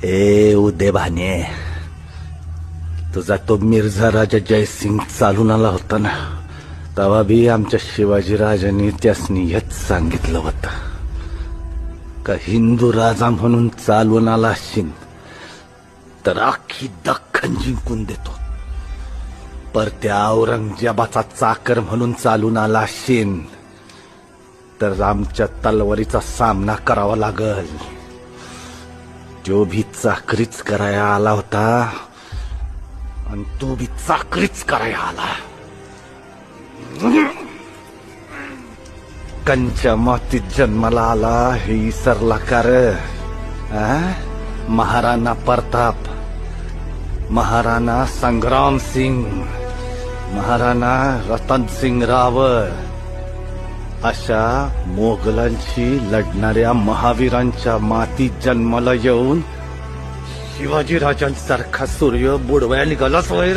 ए उदे भाने, तुझा तो मिर्झा राजा जयसिंग चालून आला होता ना, तेव्हा बी आमच्या शिवाजीराजांनी त्यासनी हेच सांगितलं होतं का हिंदू राजा म्हणून चालून आला असशील तर अख्खी दख्खन जिंकून देतो, पर त्या औरंगजेबाचा चाकर म्हणून चालून आला असशील तर आमच्या तलवारीचा सामना करावा लागल. तो भी चाकरीच करायला आला होता आणि तो भी चाकरीच करायला आला. कंच्या मातीत जन्माला आला हे इसरला कार? महाराणा प्रताप, महाराणा संग्राम सिंग, महाराणा रतन सिंग रावळ अशा मोगलांशी लढणाऱ्या महावीरांच्या मातीत जन्माला येऊन शिवाजीराजांसारखा सूर्य बुडवायला निघालाच होय.